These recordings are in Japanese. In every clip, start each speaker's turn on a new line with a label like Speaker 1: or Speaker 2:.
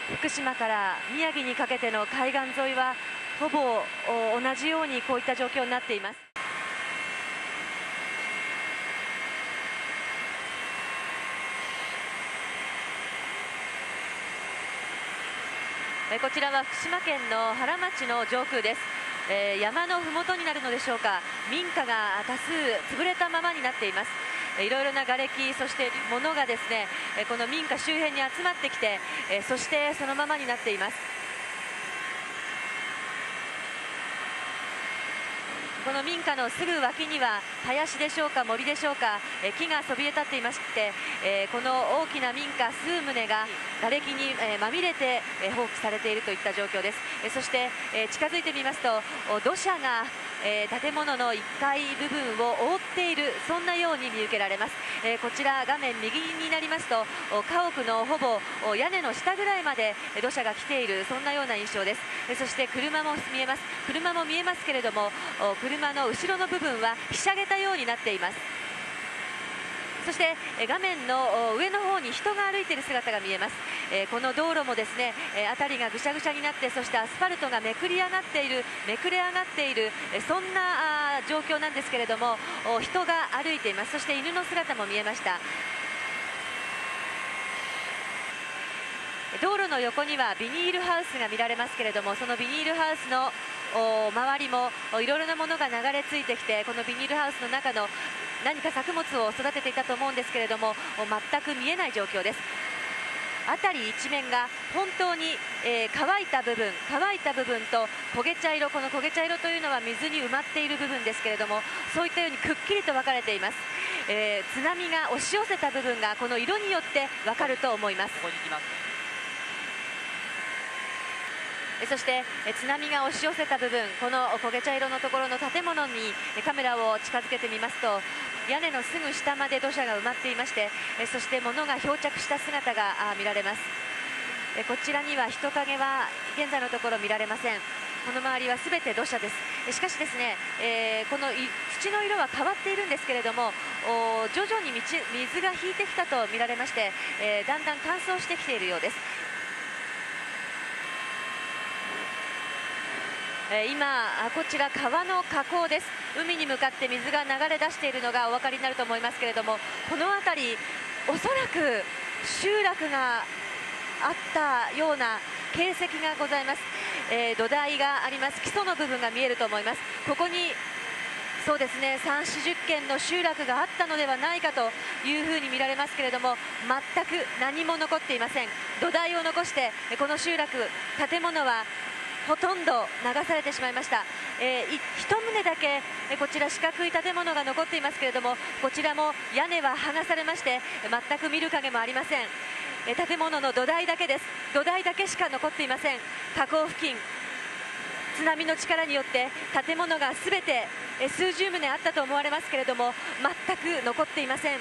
Speaker 1: 福島から宮城にかけての海岸沿いはほぼ同じようにこういった状況になっています。こちらは福島県の原町の上空です。山のふもとになるのでしょうか、民家が多数潰れたままになっています。いろいろな瓦礫、そして物がですね、この民家周辺に集まってきて、そしてそのままになっています。この民家のすぐ脇には林でしょうか森でしょうか、木がそびえ立っていまして、この大きな民家数棟が瓦礫にまみれて放棄されているといった状況です。そして近づいてみますと、土砂が建物の1階部分を覆っている、そんなように見受けられます。こちら画面右になりますと、家屋のほぼ屋根の下ぐらいまで土砂が来ている、そんなような印象です。そして車も見えます。車も見えますけれども、車の後ろの部分はひしゃげたようになっています。そして画面の上の方に人が歩いている姿が見えます。この道路もですね、辺りがぐしゃぐしゃになって、そしてアスファルトがめくれ上がっている、そんな状況なんですけれども、人が歩いています。そして犬の姿も見えました。道路の横にはビニールハウスが見られますけれども、そのビニールハウスの周りもいろいろなものが流れ着いてきて、このビニールハウスの中の何か作物を育てていたと思うんですけれども、全く見えない状況です。辺り一面が本当に、乾いた部分と焦げ茶色、この焦げ茶色というのは水に埋まっている部分ですけれども、そういったようにくっきりと分かれています。津波が押し寄せた部分がこの色によって分かると思います。
Speaker 2: ここに行きます。
Speaker 1: そして津波が押し寄せた部分、この焦げ茶色のところの建物にカメラを近づけてみますと、屋根のすぐ下まで土砂が埋まっていまして、そして物が漂着した姿が見られます。こちらには人影は現在のところ見られません。この周りはすべて土砂です。しかしですね、この土の色は変わっているんですけれども、徐々に水が引いてきたと見られまして、だんだん乾燥してきているようです。今こちら川の河口です。海に向かって水が流れ出しているのがお分かりになると思いますけれども、この辺りおそらく集落があったような形跡がございます。土台があります。基礎の部分が見えると思います。ここにそうですね、3、40軒の集落があったのではないかというふうに見られますけれども、全く何も残っていません。土台を残してこの集落、建物はほとんど流されてしまいました。一棟だけこちら四角い建物が残っていますけれども、こちらも屋根は剥がされまして、全く見る影もありません。建物の土台だけです。土台だけしか残っていません。河口付近、津波の力によって建物がすべて数十棟あったと思われますけれども、全く残っていません。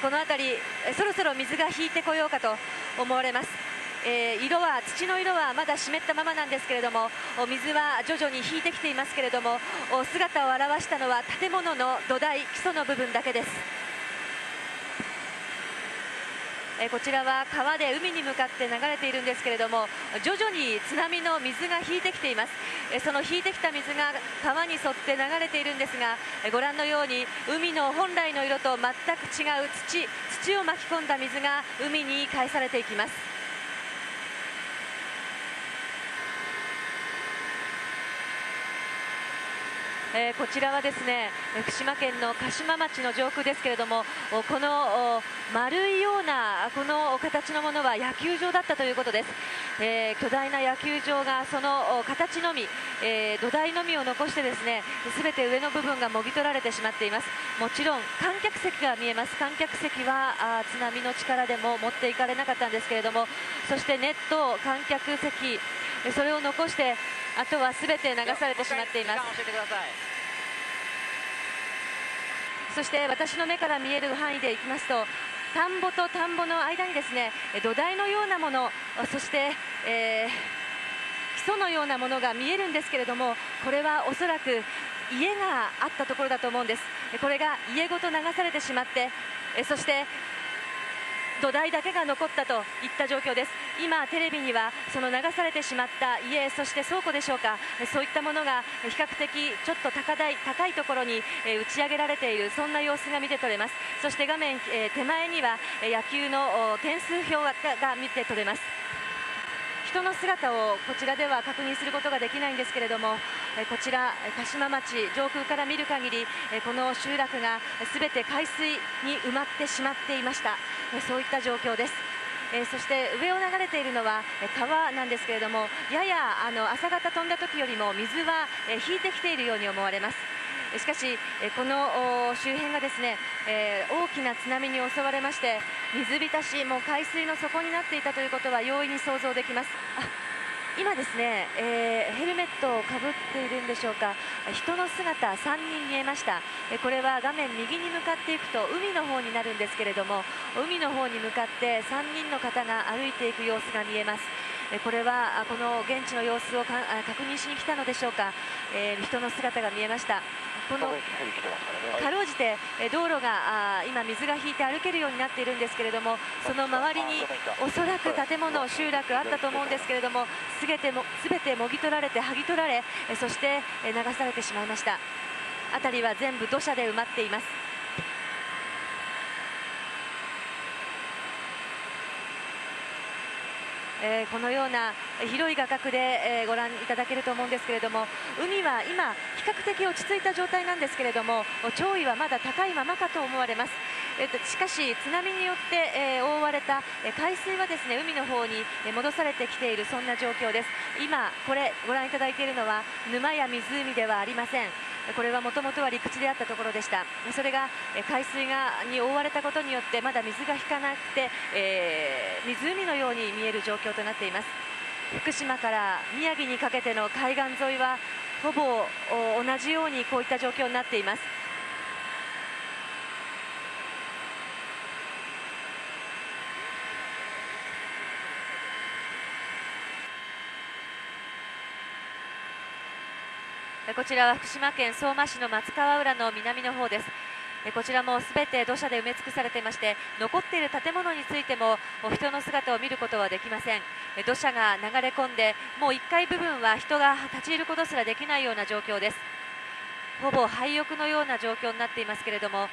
Speaker 1: この辺りそろそろ水が引いてこようかと思われます。土の色はまだ湿ったままなんですけれども、水は徐々に引いてきていますけれども、姿を現したのは建物の土台、基礎の部分だけです。こちらは川で海に向かって流れているんですけれども、徐々に津波の水が引いてきています。その引いてきた水が川に沿って流れているんですが、ご覧のように海の本来の色と全く違う土を巻き込んだ水が海に返されていきます。こちらはですね、福島県の鹿島町の上空ですけれども、この丸いようなこの形のものは野球場だったということです。巨大な野球場がその形のみ、土台のみを残してですね、全て上の部分がもぎ取られてしまっています。もちろん観客席が見えます。観客席は津波の力でも持っていかれなかったんですけれども、そしてネット、観客席、それを残してあとは全て流されてしまっています。そして私の目から見える範囲でいきますと、田んぼと田んぼの間にですね、土台のようなもの、そして、基礎のようなものが見えるんですけれども、これはおそらく家があったところだと思うんです。これが家ごと流されてしまって、そして土台だけが残ったといった状況です。今テレビにはその流されてしまった家、そして倉庫でしょうか、そういったものが比較的ちょっと高いところに打ち上げられている、そんな様子が見て取れます。そして画面手前には野球の点数表が見て取れます。人の姿をこちらでは確認することができないんですけれども、こちら鹿島町上空から見る限り、この集落がすべて海水に埋まってしまっていました。そういった状況です。そして上を流れているのは川なんですけれども、やや朝方飛んだ時よりも水は引いてきているように思われます。しかしこの周辺がですね、大きな津波に襲われまして、水浸し、もう海水の底になっていたということは容易に想像できます。今ですね、ヘルメットをかぶっているんでしょうか、人の姿3人見えました。これは画面右に向かっていくと海の方になるんですけれども、海の方に向かって3人の方が歩いていく様子が見えます。これはこの現地の様子を確認しに来たのでしょうか、人の姿が見えました。このかろうじて道路が今水が引いて歩けるようになっているんですけれども、その周りにおそらく建物、集落あったと思うんですけれども、すべてもぎ取られて剥ぎ取られ、そして流されてしまいました。辺りは全部土砂で埋まっています。このような広い画角でご覧いただけると思うんですけれども、海は今比較的落ち着いた状態なんですけれども、潮位はまだ高いままかと思われます。しかし津波によって覆われた海水はですね、海の方に戻されてきている、そんな状況です。今これご覧いただいているのは沼や湖ではありません。これはもともとは陸地であったところでした。それが海水に覆われたことによってまだ水が引かなくて、湖のように見える状況となっています。福島から宮城にかけての海岸沿いはほぼ同じようにこういった状況になっています。こちらは福島県相馬市の松川浦の南の方です。こちらもすべて土砂で埋め尽くされていまして、残っている建物についても人の姿を見ることはできません。土砂が流れ込んで、もう1階部分は人が立ち入ることすらできないような状況です。ほぼ廃屋のような状況になっていますけれども、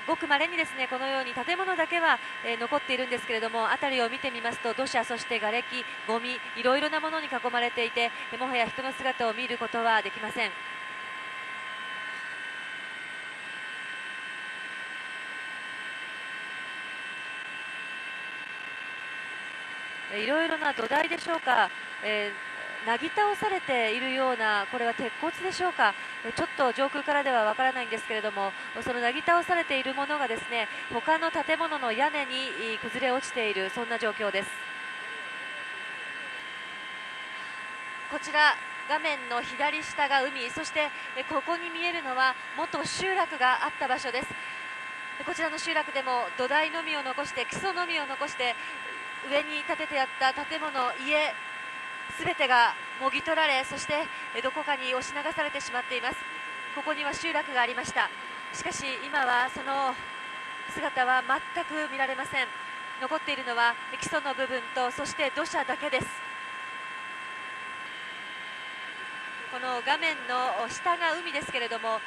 Speaker 1: ごく稀にですね、このように建物だけは残っているんですけれども、辺りを見てみますと土砂、そして瓦礫、ゴミ、いろいろなものに囲まれていて、もはや人の姿を見ることはできません。いろいろな土台でしょうか、なぎ倒されているような、これは鉄骨でしょうか、ちょっと上空からではわからないんですけれども、そのなぎ倒されているものがですね、他の建物の屋根に崩れ落ちている、そんな状況です。こちら画面の左下が海、そしてここに見えるのは元集落があった場所です。こちらの集落でも土台のみを残して、基礎のみを残して、上に建ててあった建物、家すべてがもぎ取られ、そしてどこかに押し流されてしまっています。ここには集落がありました。しかし今はその姿は全く見られません。残っているのは基礎の部分と、そして土砂だけです。この画面の下が海ですけれども、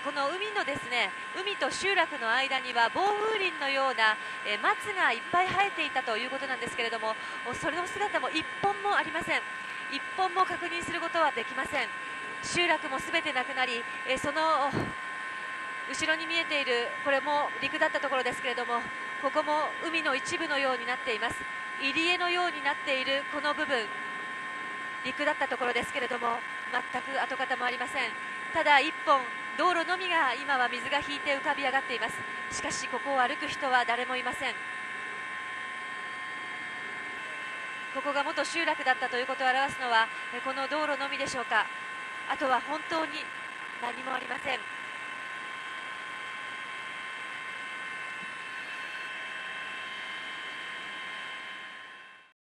Speaker 1: この海のですね、海と集落の間には防風林のような松がいっぱい生えていたということなんですけれども、それの姿も一本もありません。一本も確認することはできません。集落もすべてなくなり、その後ろに見えているこれも陸だったところですけれども、ここも海の一部のようになっています。入り江のようになっているこの部分、陸だったところですけれども、全く跡形もありません。ただ一本道路のみが今は水が引いて浮かび上がっています。しかしここを歩く人は誰もいません。ここが元集落だったということを表すのはこの道路のみでしょうか。あとは本当に何もありません。